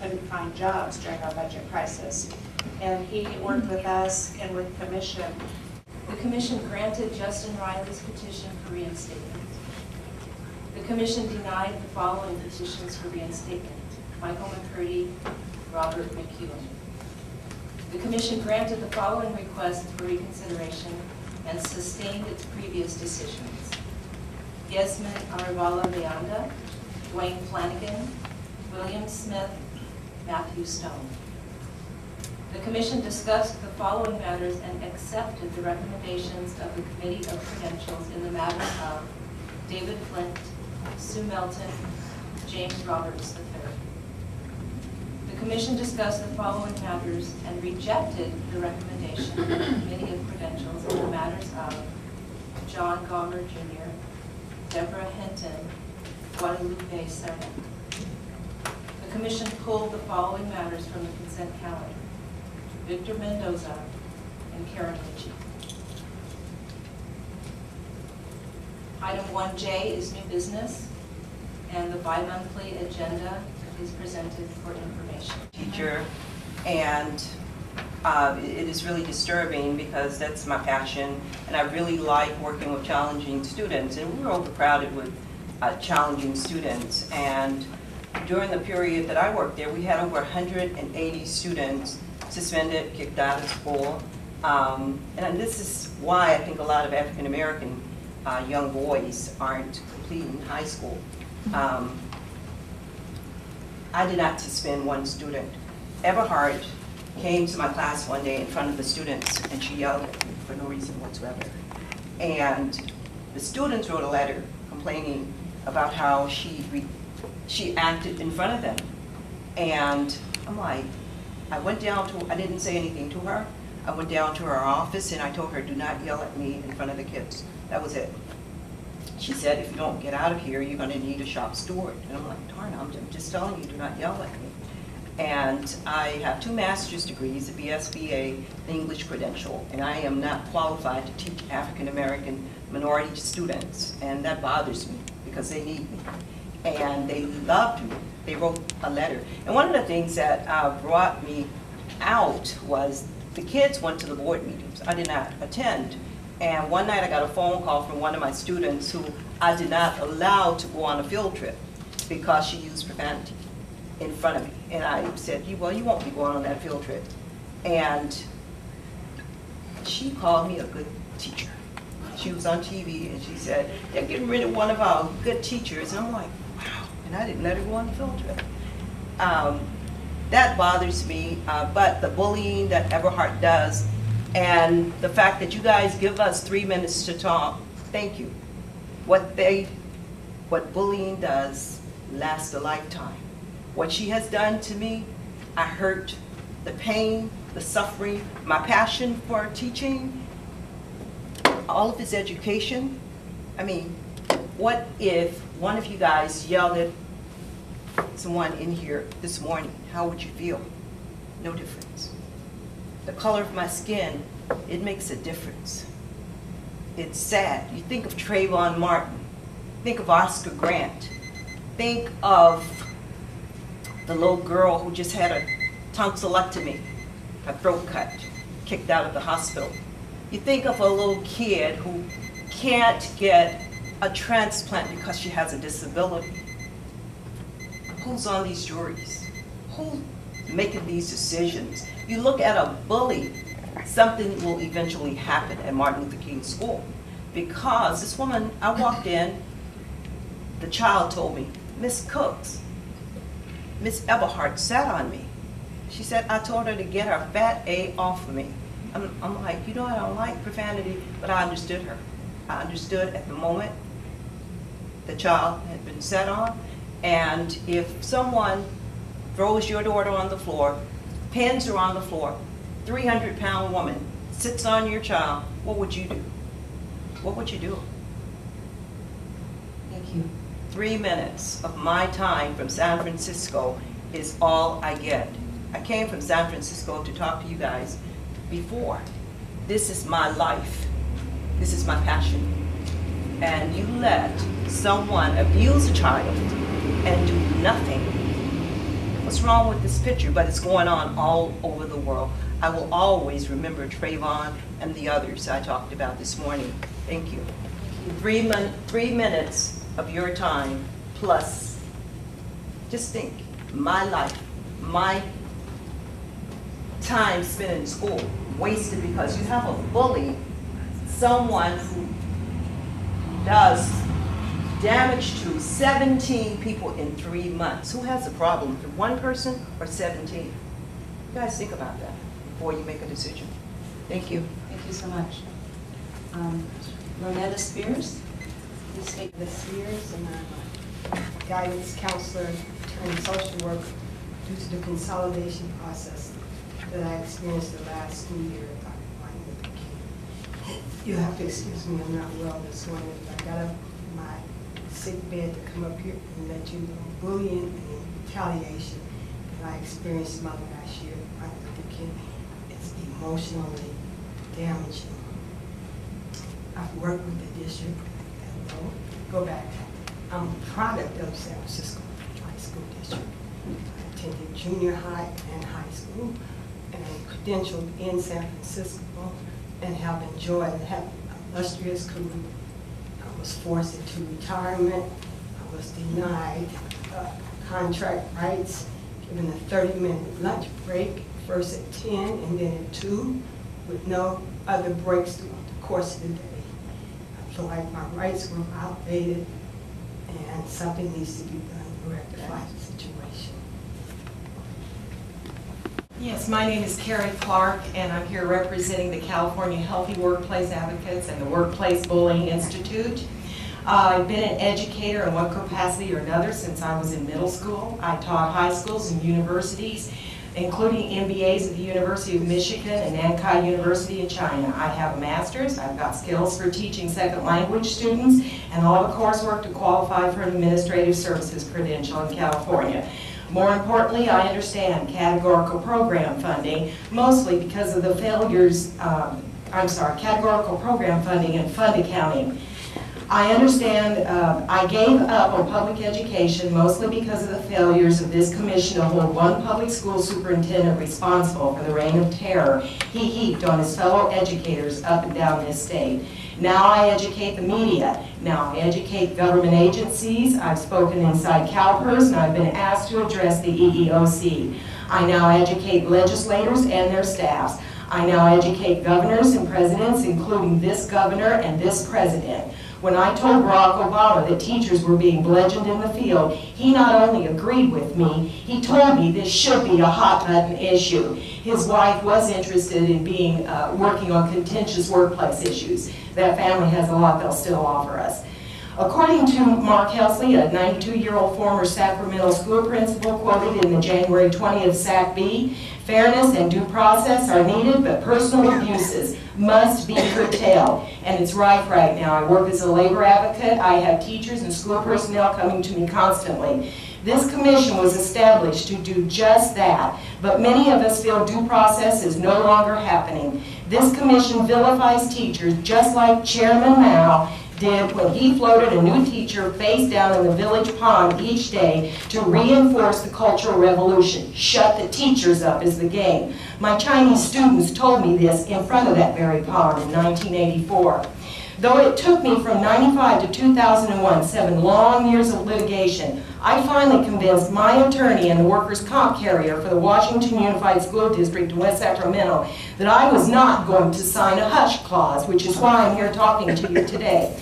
couldn't find jobs during our budget crisis. And he worked with us and with Commission. The Commission granted Justin Riley's petition for reinstatement. The Commission denied the following petitions for reinstatement: Michael McCurdy, Robert McEwen. The Commission granted the following requests for reconsideration and sustained its previous decisions: Yasmin Aravala Leanda, Dwayne Flanagan, William Smith, Matthew Stone. The Commission discussed the following matters and accepted the recommendations of the Committee of Credentials in the matters of David Flint, Sue Melton, James Roberts III. The Commission discussed the following matters and rejected the recommendation of the Committee of Credentials in the matters of John Gomer Jr., Deborah Hinton, Guadalupe Serna. The Commission pulled the following matters from the consent calendar: Victor Mendoza and Karen Ritchie. Item 1J is new business, and the bi-monthly agenda is presented for information. Teacher, and it is really disturbing because that's my passion, and I really like working with challenging students, and we're overcrowded with challenging students. And during the period that I worked there, we had over 180 students suspended, kicked out of school, and this is why I think a lot of African American young boys aren't completing high school. I did not suspend one student. Eberhard came to my class one day in front of the students, and she yelled at me for no reason whatsoever. And the students wrote a letter complaining about how she acted in front of them. And I'm like, I went down to, I didn't say anything to her. I went down to her office and I told her, do not yell at me in front of the kids. That was it. She said, if you don't get out of here, you're going to need a shop steward. And I'm like, darn, I'm just telling you, do not yell at me. And I have 2 master's degrees, a BSBA, an English credential, and I am not qualified to teach African American minority students. And that bothers me because they need me. And they loved me. They wrote a letter. And one of the things that brought me out was the kids went to the board meetings. I did not attend. And one night I got a phone call from one of my students who I did not allow to go on a field trip because she used profanity in front of me. And I said, well, you won't be going on that field trip. And she called me a good teacher. She was on TV and she said, they're getting rid of one of our good teachers. And I'm like, wow. And I didn't let her go on the field trip. That bothers me, but the bullying that Eberhard does and the fact that you guys give us 3 minutes to talk, thank you. What bullying does lasts a lifetime. What she has done to me, I hurt the pain, the suffering, my passion for teaching, all of his education. I mean, what if one of you guys yelled at someone in here this morning? How would you feel? No difference. The color of my skin, it makes a difference. It's sad. You think of Trayvon Martin, think of Oscar Grant, think of the little girl who just had a tonsillectomy, a throat cut, kicked out of the hospital. You think of a little kid who can't get a transplant because she has a disability. Who's on these juries? Who's making these decisions? You look at a bully, something will eventually happen at Martin Luther King School. Because this woman, I walked in, the child told me, Miss Cooks, Miss Eberhard sat on me. She said, I told her to get her fat A off of me. I'm like, you know, I don't like profanity, but I understood her. I understood at the moment the child had been sat on, and if someone throws your daughter on the floor, pins her on the floor, 300-pound woman sits on your child, what would you do? What would you do? Thank you. 3 minutes of my time from San Francisco is all I get. I came from San Francisco to talk to you guys before. This is my life. This is my passion. And you let someone abuse a child and do nothing. what's wrong with this picture? But it's going on all over the world. I will always remember Trayvon and the others I talked about this morning. Thank you. 3 minutes of your time plus, just think, my life, my time spent in school, wasted because you have a bully, someone who does damage to 17 people in 3 months. Who has a problem? One person or 17? You guys think about that before you make a decision. Thank you. Thank you so much. Loretta Spears, please take The Spears, and I'm a guidance counselor turned social worker due to the consolidation process that I experienced the last school year at Dr. Martin Luther King. You have to excuse me, I'm not well this morning. I got up from my sick bed to come up here and let you know bullying and retaliation that I experienced my last year at Martin Luther King. It's emotionally damaging. I've worked with the district, and go back. I'm a product of San Francisco High School District. I attended junior high and high school, and credentialed in San Francisco, and have enjoyed and have an illustrious career. I was forced into retirement. I was denied contract rights, given a 30-minute lunch break, first at 10 and then at 2, with no other breaks throughout the course of the day. I feel like my rights were outdated, and something needs to be done to rectify the situation. Yes, my name is Carrie Clark, and I'm here representing the California Healthy Workplace Advocates and the Workplace Bullying Institute. I've been an educator in one capacity or another since I was in middle school. I taught high schools and universities, including MBAs at the University of Michigan and Nankai University in China. I have a master's. I've got skills for teaching second language students and all the coursework to qualify for an administrative services credential in California. More importantly, I understand categorical program funding, mostly because of the failures, categorical program funding and fund accounting. I understand I gave up on public education mostly because of the failures of this commission to hold one public school superintendent responsible for the reign of terror he heaped on his fellow educators up and down this state. Now I educate the media. Now I educate government agencies. I've spoken inside CalPERS, and I've been asked to address the EEOC. I now educate legislators and their staffs. I now educate governors and presidents, including this governor and this president. When I told Barack Obama that teachers were being bludgeoned in the field, he not only agreed with me, he told me this should be a hot-button issue. His wife was interested in working on contentious workplace issues. That family has a lot they'll still offer us. According to Mark Helsley, a 92-year-old former Sacramento school principal quoted in the January 20th SAC-B, fairness and due process are needed, but personal abuses must be curtailed. And it's rife right now. I work as a labor advocate. I have teachers and school personnel coming to me constantly. This commission was established to do just that, but many of us feel due process is no longer happening. This commission vilifies teachers just like Chairman Mao did when he floated a new teacher face down in the village pond each day to reinforce the Cultural Revolution. Shut the teachers up is the game. My Chinese students told me this in front of that very pond in 1984. Though it took me from 95 to 2001, 7 long years of litigation, I finally convinced my attorney and the workers' comp carrier for the Washington Unified School District in West Sacramento that I was not going to sign a hush clause, which is why I'm here talking to you today.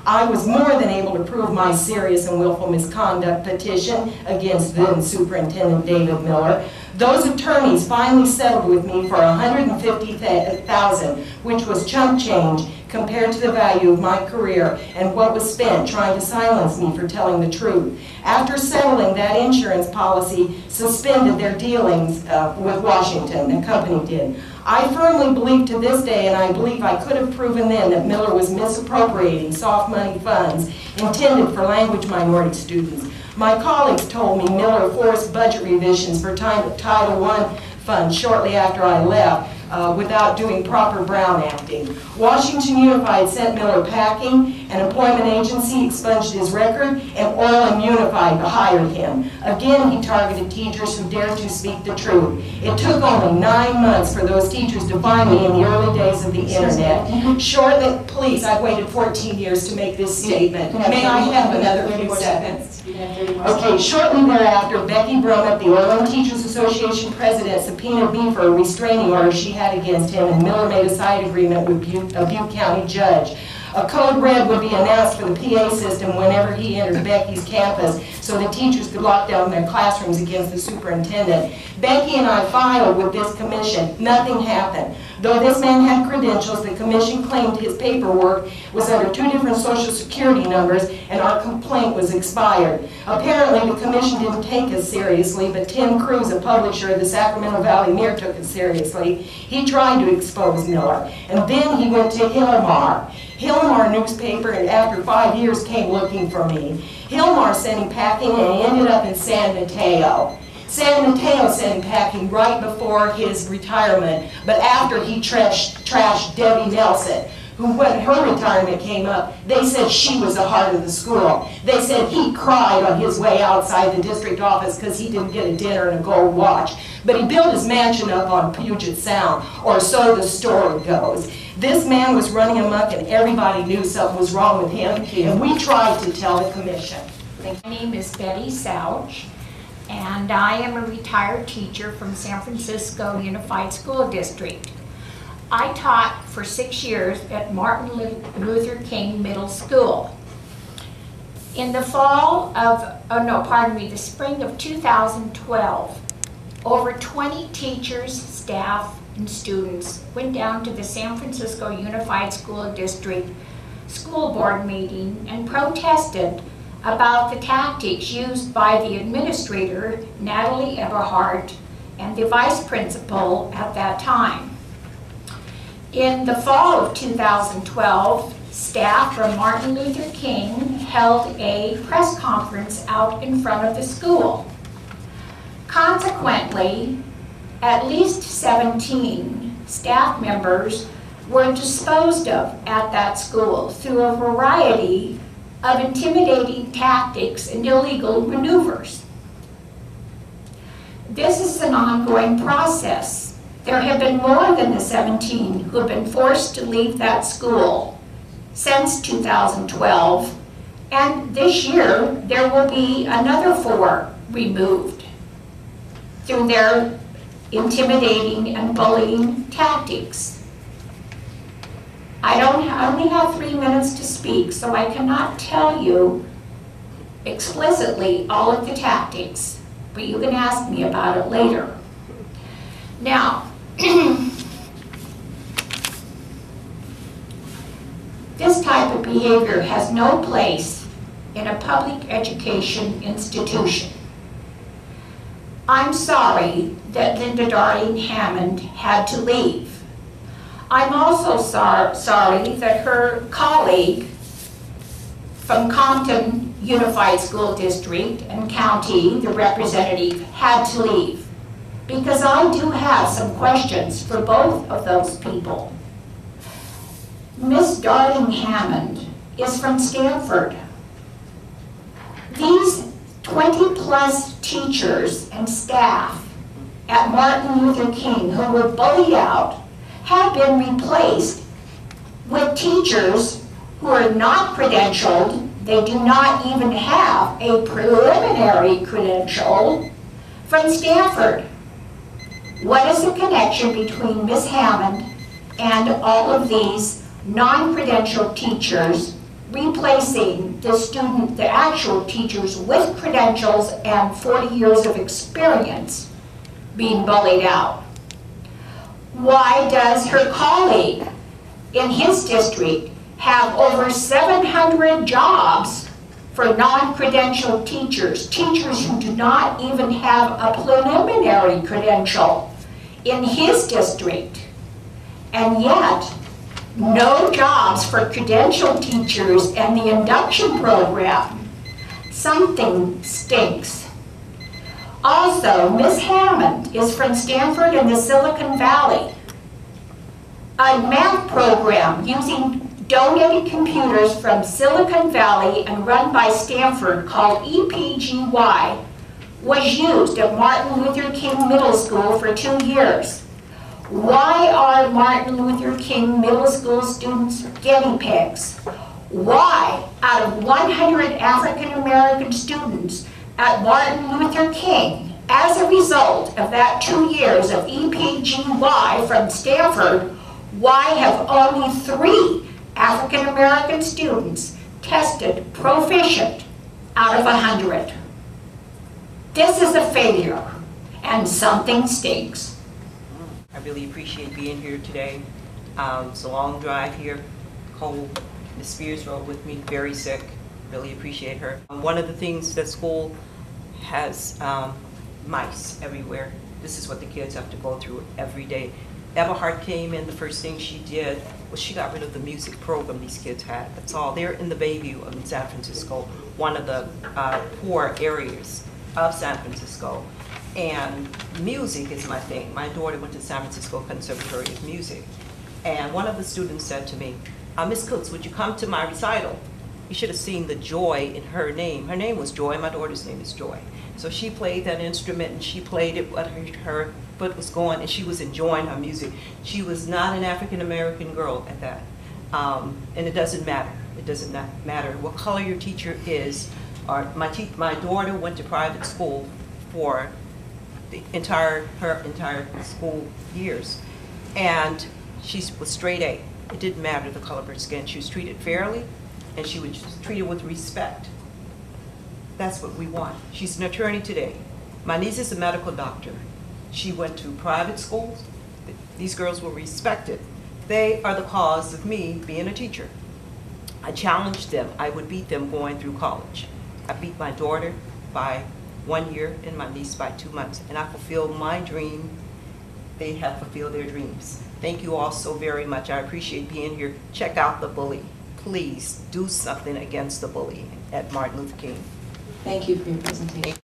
I was more than able to prove my serious and willful misconduct petition against then Superintendent David Miller. Those attorneys finally settled with me for $150,000, which was chump change compared to the value of my career and what was spent trying to silence me for telling the truth. After settling, that insurance policy suspended their dealings with Washington, the company did. I firmly believe to this day, and I believe I could have proven then, that Miller was misappropriating soft money funds intended for language minority students. My colleagues told me Miller forced budget revisions for Title I funds shortly after I left without doing proper Brown acting. Washington Unified sent Miller packing, an employment agency expunged his record, and Oil and Unified hired him. Again, he targeted teachers who dared to speak the truth. It took only 9 months for those teachers to find me in the early days of the internet. Shortly, please, I've waited 14 years to make this statement. May I have another few seconds? Okay, shortly thereafter, Becky Brummett, the Oil and Teachers Association president, subpoenaed me for a restraining order she had against him, and Miller made a side agreement with a Butte County judge. A code red would be announced for the PA system whenever he entered Becky's campus so the teachers could lock down their classrooms against the superintendent. Becky and I filed with this commission. Nothing happened. Though this man had credentials, the commission claimed his paperwork was under 2 different social security numbers and our complaint was expired. Apparently the commission didn't take us seriously, but Tim Cruz, a publisher of the Sacramento Valley Mirror, took it seriously. He tried to expose Miller, and then he went to Hillamar. Hillamar newspaper, and after 5 years came looking for me. Hillamar sent him packing and he ended up in San Mateo. San Mateo sent him packing right before his retirement, but after he trashed Debbie Nelson, who when her retirement came up, they said she was the heart of the school. They said he cried on his way outside the district office because he didn't get a dinner and a gold watch. But he built his mansion up on Puget Sound, or so the story goes. This man was running amok and everybody knew something was wrong with him, and we tried to tell the commission. My name is Betty Sauch, and I am a retired teacher from San Francisco Unified School District. I taught for 6 years at Martin Luther King Middle School. In the the spring of 2012, over 20 teachers, staff, and students went down to the San Francisco Unified School District school board meeting and protested about the tactics used by the administrator, Natalie Eberhard, and the vice principal at that time. In the fall of 2012, staff from Martin Luther King held a press conference out in front of the school. Consequently, at least 17 staff members were disposed of at that school through a variety of intimidating tactics and illegal maneuvers. This is an ongoing process. There have been more than the 17 who have been forced to leave that school since 2012, and this year there will be another 4 removed through their intimidating and bullying tactics. I only have 3 minutes to speak, so I cannot tell you explicitly all of the tactics, but you can ask me about it later. Now, this type of behavior has no place in a public education institution. I'm sorry that Linda Darling-Hammond had to leave. I'm also sorry that her colleague from Compton Unified School District and County, the representative, had to leave, because I do have some questions for both of those people. Miss Darling-Hammond is from Stanford. These 20+ teachers and staff at Martin Luther King who were bullied out have been replaced with teachers who are not credentialed. They do not even have a preliminary credential from Stanford. What is the connection between Ms. Hammond and all of these non-credentialed teachers replacing the actual teachers with credentials and 40 years of experience being bullied out? Why does her colleague in his district have over 700 jobs for non-credentialed teachers, teachers who do not even have a preliminary credential in his district, and yet no jobs for credentialed teachers and the induction program? Something stinks. Also, Ms. Hammond is from Stanford in the Silicon Valley. A math program using donated computers from Silicon Valley and run by Stanford called EPGY was used at Martin Luther King Middle School for 2 years. Why are Martin Luther King Middle School students guinea pigs? Why, out of 100 African American students at Martin Luther King, as a result of that 2 years of EPGY from Stanford, why have only 3 African American students tested proficient out of 100? This is a failure, and something stinks. I really appreciate being here today. It's a long drive here, cold. Ms. Spears rode with me, very sick. Really appreciate her. One of the things that school has mice everywhere. This is what the kids have to go through every day. Eberhard came in, the first thing she did was she got rid of the music program these kids had. That's all. They're in the Bayview of San Francisco, one of the poor areas of San Francisco. And music is my thing. My daughter went to San Francisco Conservatory of Music. And one of the students said to me, Miss Cooks, would you come to my recital? You should have seen the joy in her name. Her name was Joy, my daughter's name is Joy. So she played that instrument and she played it what her foot was going and she was enjoying her music. She was not an African American girl at that. And it doesn't matter. It doesn't matter what color your teacher is. My daughter went to private school for her entire school years. And she was straight A. It didn't matter the color of her skin. She was treated fairly and she was treated with respect. That's what we want. She's an attorney today. My niece is a medical doctor. She went to private schools. These girls were respected. They are the cause of me being a teacher. I challenged them. I would beat them going through college. I beat my daughter by 1 year and my niece by 2 months. And I fulfilled my dream. They have fulfilled their dreams. Thank you all so very much. I appreciate being here. Check out the bully. Please do something against the bullying at Martin Luther King. Thank you for your presentation.